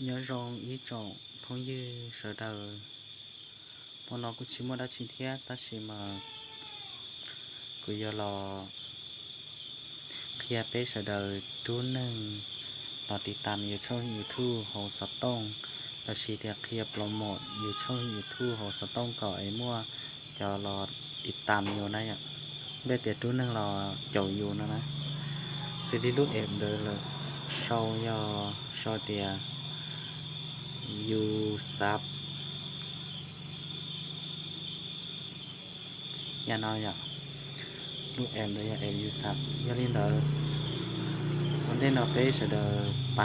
nhớ rong ý trọng thông như sở đời bọn nó cũng chỉ muốn đã chi tiết ta chỉ mà cứ giờ là khi bé sở đời chú nâng làติดตามอยู่ช่อง YouTube ของสตองแล้วชีเดียเคลียร์โปรโมทอยู่ช่อง YouTube ของสตองก่อไอ้มั่วจะรอติดตามอยู่นะเบ็ดเดียตู้นึงรอเจ้าอยู่นะซีรีส์ลูกเอ็มเดอเลยชาวยอชาวเดียยูซับยาน้อยลูกเอ็มเดยเอ็มยูซับยาลินเดอวันนี้เราไปจะเดินไป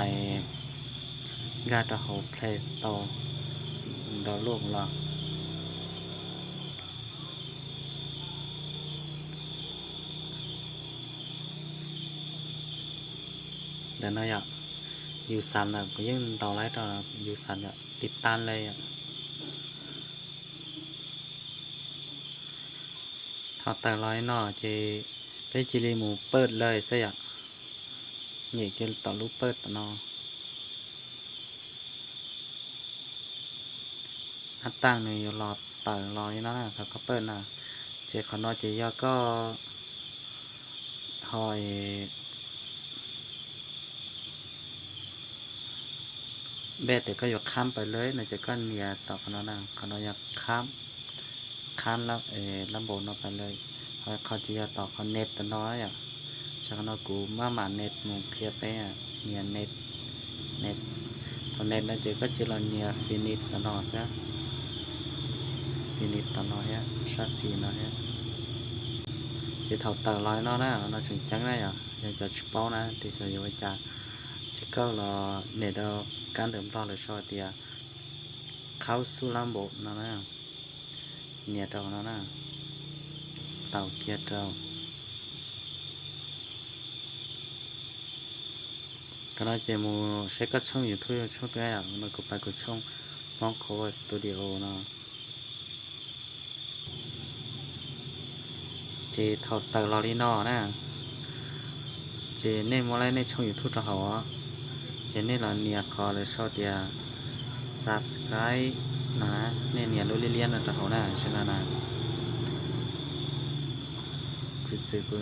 กาตาโฮเพลสโตร์ดาวโลกเราเดี๋ยวนะอยู่สันก็ยังต่อไล่ต่ออยู่สันติดตันเลยทอดแต่ร้อยหน่อเจไปจิริหมูเปิดเลยซะอย่างเหยียดต่อลูกเปิดต่อนออัดตั้งในอยู่รอต่อร้อยนั่นนะเขาเปิดนะเจขอนอเจยอก็หอยเบ็ดเดี๋ยวก็ยกข้ามไปเลยนะจะก็เนียต่อขนอนะขนออยากข้ามแล้วลำบนออกไปเลยเขาจะต่อเขาเน็ตต่อน้อยจากขนอกูเมื่อมาเน็ตมุงเคลียร์ไปเนียเน็ตตอนเน็ตนะจะก็จะรอเนียฟินิชต่อน้อยซะฟินิชต่อน้อยชาซีน้อยจะถอดต่อร้อยน้อยนะเราถึงจังได้อยากจะชุบเป้านะที่จะอยู่ไว้จ่าจะก็รอเน็ตเราการเดิมต่อเลยชอเดียเข้าสู่ลำบนนะเนี่ยเจ้านะเต่าเกียร์เจ้าก็เราจะมูใช้ก็ช่องอยู่ทั่วช่องตัวอย่างเราก็ไปก็ช่องมองโคสตูดิโอนะเจถอดต่อลอรีนอนะเจเนี่ยมอไรในช่องอยู่ทั่วตัวเขาเจเนี่ยเราเนี่ยคอเลยชอบเดีย subscribe นะเนี่ยรู้เรียนๆนะตัวเขานะใช่ไหมนะคือจะกู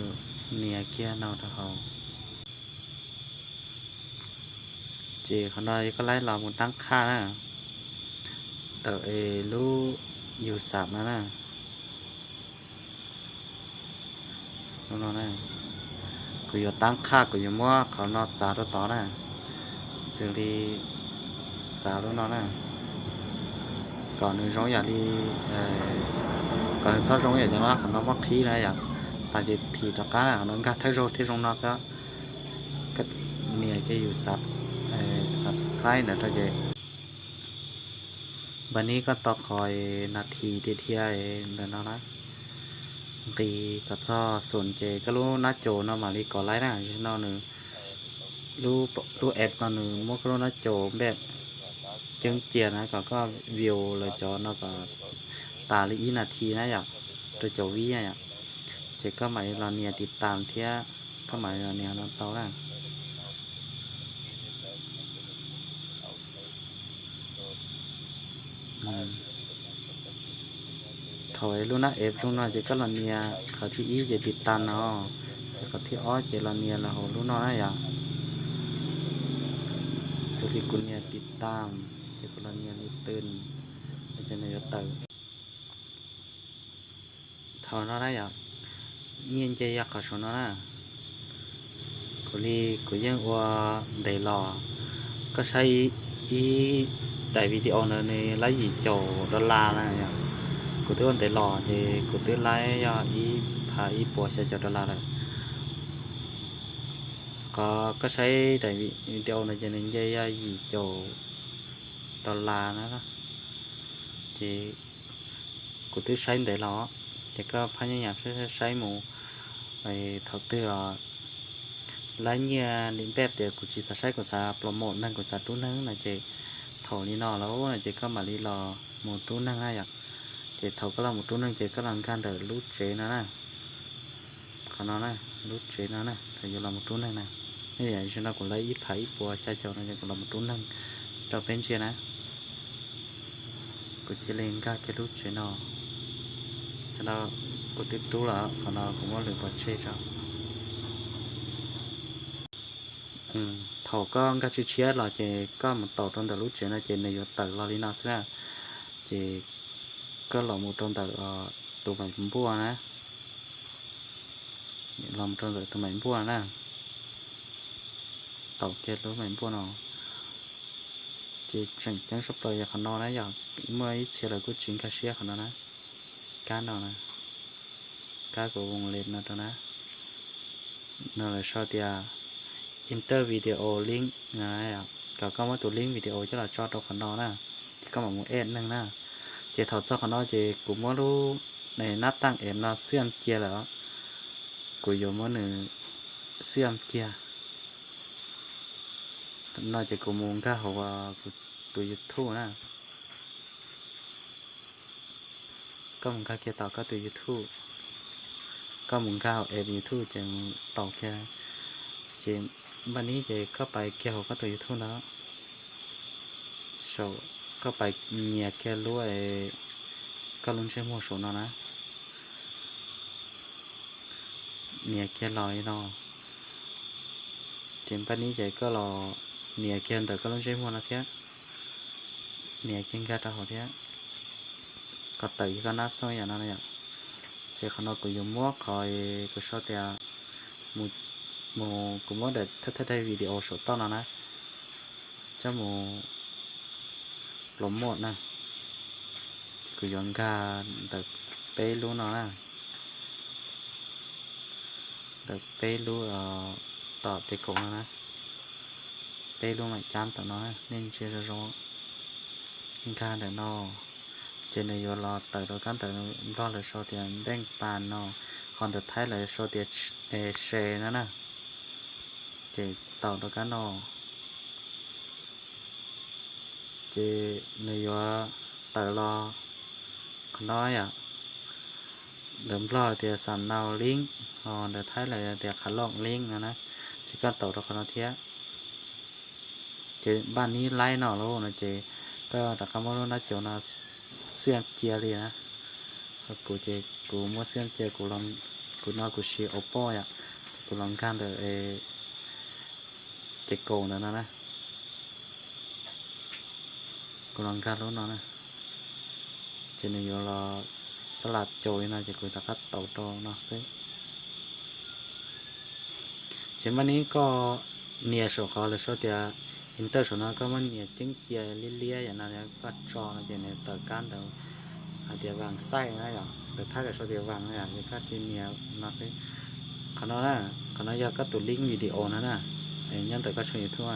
เนี่ยเกียร์นอตัวเขาเจเขาหน่อยก็ไล่เราหมุนตั้งค่านะแต่รู้อยู่สับนะรู้นะกูอยู่ตั้งค่ากูอยู่มั่วเขานอกจ่าตัวต่อนะสิ่งที่จ่ารู้นะก่อนหนึ่งร้องอย่างที่ก่อนหนึ่งซ้อร้องอย่างจังว่าเขาน้องว่าขี้นะแต่จะทีต่อการเขาน้องการเท่าโรที่ร้องนอกซะก็เนี่ยจะอยู่สับsubscribe นะตัวเจวันนี้ก็ต่อคอยนาทีเดียวเดินนะตีก็จะส่วนเจก็รู้นัดโจนมาลีก่อไล่นะใช่นอนหนึ่งรู้แอปนอนหนึ่งมกรู้นัดโจแบบจึงเจียนะก็วิวเลยจอเนาะก็ตาลีนาทีนะตัวโจวิเจก็หมายเราเนี่ยติดตามเที่ยก็หมายเราเนี่ยเราต่อแล้วถอยรู้นะเอฟรู้นะเจก็เราเนี่ยเขาที่อีจะติดตามเนาะเขาที่อ้อเจเราเนี่ยเรารู้เนาะสุริกุลเนี่ยติดตามเจก็เราเนี่ยรู้ตื่นจะเนี่ยตื่นถอยเราได้เงียนเจอยากเขาชนนะกูยังว่าได้รอก็ใช้อีได้วิดีโอในไลฟ์ยี่โจดอลลาร์นะกูตื่นได้รอเจกูตื่นไลฟ์อีพาอีปัวใช้โจดอลลาร์เลยก็ใช้ได้วิดีโอในจะเน้นยี่โจดอลลาร์นะเจกูตื่นใช้ได้รอเจก็พยายามใช้หมูไปทอดเตือไลน์เนี่ยลิงแบบเดียวกูจะใช้กูจะโปรโมทนั่นกูจะตู้นั่งนะเจถอนี่นอแล้วนะเจก็มาลีรอหมูตู้นั่งเจถอก็เราหมูตู้นั่งเจก็ลังการเดินรูดเจนะขนาดนั้นรูดเจนะถ้าอยู่เราหมูตู้นั่งนี่อย่างเช่นเรากูไล่อีไผ่ปัวใช้จอนะเจก็เราหมูตู้นั่ง cho bên chia nè cô chỉ lên các cái lúc chơi nó cho nó cô tiếp tục là còn nó cũng có lựa bật chơi cho thầu con các chữ chia là chỉ có một tổ trong tờ lúc chơi nó chỉ này tờ lo đi nó sẽ chỉ có là một trong tờ tụ bảy bùa nè làm trong tờ tụ bảy bùa nè tàu chết lúc bảy bùa nào chỉ chẳng chẳng sắp tới còn nó đấy giờ mới chỉ là cái chuyện cá xe còn nó nè cá nào nè cá của vùng lên nó đó nè nó là sao thì inter video link này à có một tụ link video cho là cho đâu còn nó nè có một ad nè nè chỉ thầu cho còn nó chỉ cũng muốn lu này nát tăng em nó xuyên kia là của dùng món này xuyên kia nó chỉ cũng muốn cái hậu tụi YouTube nè có một cái kia tạo có tụi YouTube có một cái hậu em YouTube chỉ tạo kia chỉ bênนี้chỉ có bài kia hậu có tụi YouTube đó số có bài nhẹ kia luôn có luôn xem một số nó nè nhẹ kia lòi nó trên bênนี้chỉ có lò nhẹ kia từ có luôn xem một nó thế nhẹ kia ra cho họ thế có tự có nát soi vậy nó này sẽ không nó cũng dùng mua khỏi cái số tiền một cũng muốn để thay video số to nào nè cho một lốm một nè cứ dùng cả được bê luôn nó nè được bê luôn tọt thì cũng nè bê luôn lại chăm tụi nó nên chưa ra rõ ca để nó trên này vô lo tự đó cán tự lo là số tiền đen bàn nó còn được thấy là số tiền xe nữa nè chỉ tàu đó cán nó chỉ này vô tự lo còn nói à đừng lo thì sản nào link còn được thấy là tiền khả lộng link nữa nè chỉ có tàu đó còn nó thiết chỉ ban ní like nó luôn là chỉก็แต่คำว่าน่าจะน่าเสื่อมเกียร์เลยนะกูจะกูมั่วเสื่อมเกียร์กูลองกูน่ากูเชียร์ Oppo อ่ะกูลองการเดอเจ็กโกนนั่นนะกูลองการรู้นั่นนะจะนี่อยู่รอสลัดโจยนะจะกูตะกัดเต่าโตนะซิเช่นวันนี้ก็เนี่ยส่วนเขาเลยส่วนเดียอินเตอร์ส่วนนั้นก็มันเนี่ยจิ้งเกียร์เลี้ยอย่างนั้นเนี่ยก็จอนะจะเนี่ยต่อการแต่เดี๋ยววางไส้นะอย่างแต่ถ้าเกิดเดี๋ยววางนะอย่างก็จะเนี่ยนะสิขณะนั้นขณะยาก็ตัวลิงก์วิดีโอนั่นนะไอ้ยันแต่ก็ช่วยทั่ว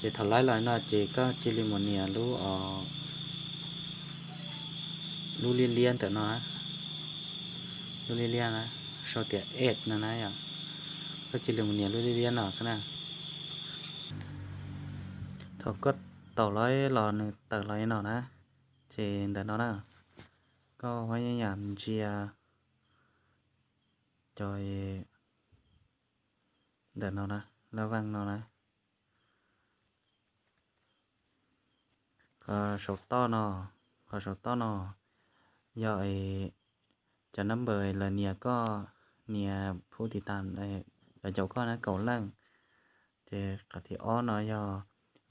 จะถลายลอยน่ะจะก็จิลิมอนเนี่ยรู้เลี้ยแต่เนาะรู้เลี้ยนะโชว์เตียเอ็ดนะอย่างก็จิลิมอนเนี่ยรู้เลี้ยเนาะสินะเขาก็ต่อร้อยหล่อหนึ่งต่อร้อยหน่อนะเจนแต่เนาะนะก็พยายามเชียร์จอยเดินเนาะนะระวังเนาะนะก็สดต้อเนาะก็สดต้อเนาะย่อยจะน้ำเบยเลยเนี่ยก็เนี่ยผู้ติดตามจะเจ้าก็นะเก่าล่างเจกะที่อ้อเนาะย่อ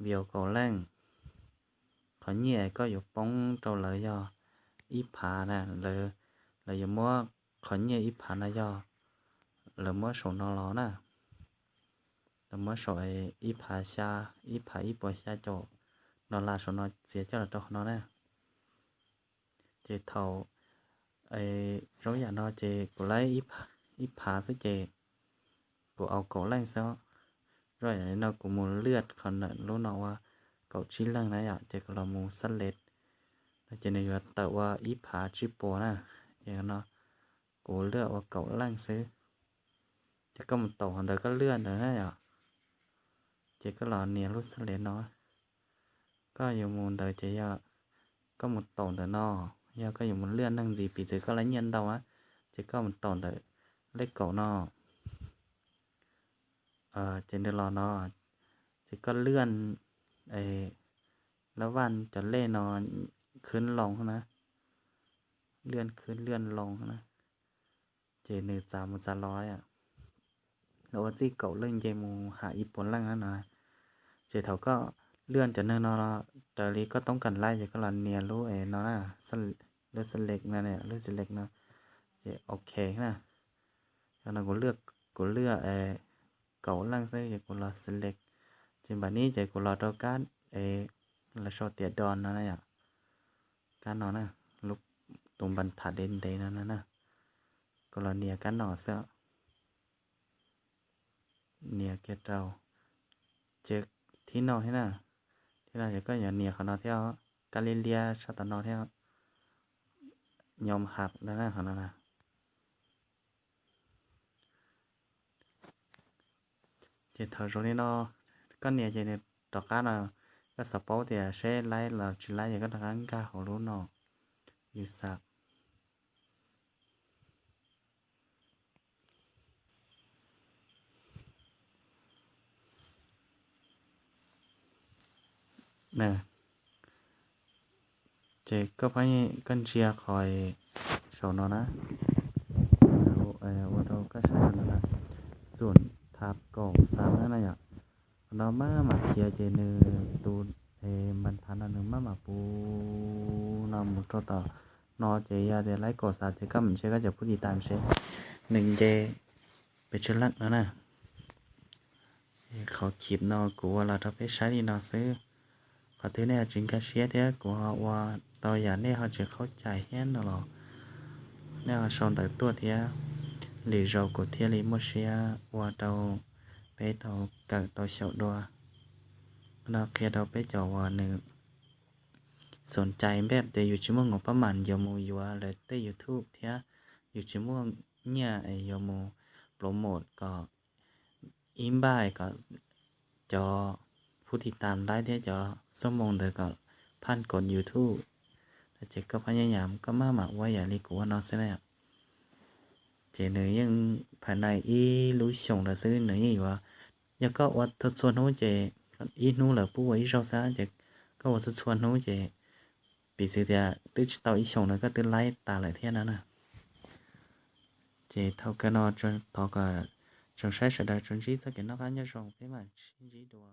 เบียวเก่าล่างขอเนี่ยก็อยู่ป้องเจ้าเลยย่ออีผาน่ะเลยอย่ามัวขอเนี่ยอีผานะย่อเลยมัวสนนอล้อน่ะเลยมัวสอยอีผาชาอีผาอีปอยชาโจนอลาสนนอเสียเจ้าละตัวนอน่ะเจเท่ารู้อย่างนอเจกูไล่อีผาซะเจกูเอาเก่าล่างซะrồi này nó cũng muốn lướt còn lúc nàoว่าเก่าชิ้นล่างนะอยากจะเรามูสเลดแล้วจะในว่าแต่ว่าอีผาชิปโปนะอย่างนั้นกูเลือกว่าเก่าล่างซื้อจะก็มันต่อแต่ก็เลื่อนเลยนะอยากจะก็หล่อเนียรู้สเลดเนาะก็อยู่มูลแต่จะอยากก็มันต่อแต่นอยากก็อยู่มันเลื่อนนั่งgìปีจะก็lấy nhân đâu áจะก็มันต่อแต่เล็กเก่านอtrên đây là nó chỉ có lươn แล้ววันจะเล่นอนขึ้นลงนะเลื่อนขึ้นเลื่อนลงนะเจหนึ่งจามันจะร้อยอ่ะแล้วว่าจีเก่าเรื่องเยมูหาญี่ปุ่นล่างนั้นนะเจเถาก็เลื่อนจะเนินนอนแต่ลีก็ต้องกันไล่เจก็รันเนียรู้เนาะนะสเลือดสเล็กนะเนี่ยเลือดสเล็กนะเจโอเคนะแล้วเราก็เลือกเก่าล่างใช่เจก็รอสเล็กเจแบบนี้เจก็รอตัวการแล้วชอเตียดอนนะเนี่ยการนอนนะลุกตรงบรรทัดเด่นๆนั่นนะก็รอเนียกันหนอเสียเนียเกตเราเจอที่นอนให้นะที่เราจะก็อย่าเนียเขานอนเที่ยวกาลิเลียชาตานอนเที่ยวยอมหับแล้วนะเขานอนนะเจอเธอตรงนี้เนาะก็เนียเจเนี่ยต่อการเนาะก็สปอร์ตเดี๋ยวเช่ไล่เราจุดไล่อย่างก็ทางการของรู้เนาะอยู่สักเนี่ยเจก็พยกันเชียร์คอยโชว์เนาะนะแล้วว่าเราก็ใช้แล้วนะส่วนทับกองสามนั่นน่ะเรามาเคลียร์เจเนอตูบรรทัดอันหนึ่งมาปูนำมุดต่อนอเจียเดี๋ยวไล่ก่อสาเจก็มันเชก็จะพูดตามเชหนึ่งเจไปชลักแล้วนะเขาขีดนอกูว่าเราถ้าไปใช้ดีนอซื้อเขาเท่เนี่ยจริงก็เชียร์เท่กูว่าต่ออย่างนี้เขาจะเข้าใจแค่นั้นหรอเนี่ยชอนแต่ตัวเท่ lý do của thiên lý một xe qua tàu bé tàu cả tàu sầu đuaเราเคลียร์เราไปจอว่าหนึ่งสนใจแบบแต่อยู่ชั่วโมงประมาณยมูอยู่เลยแต่ YouTube เทียอยู่ชั่วโมงเนี่ยยมูโปรโมทก็อินบายก็จอผู้ติดตามได้เทียจอชั่วโมงเดียวก็พันกด YouTube แต่เจ๊ก็พยายามก็มาหมักว่าอย่าลีกูว่าน้องใช่ไหมเจเนยยังภายในอีรู้ส่งละซื้อเนยอีกว่ายังก็ว่าทศวรรษนู้เจอีนู้ละผู้ว่าอีเราซะเจก็ว่าทศวรรษนู้เจปีซื้อเดียตื้อเตาอีส่งแล้วก็ตื้อไล่ตาหลายเที่ยนั้นน่ะเจเท่ากันนอจนต่อก็จนใช้เสด็จจนจีจะเกิดนักการยาส่งไปมาชิ้นจีดัว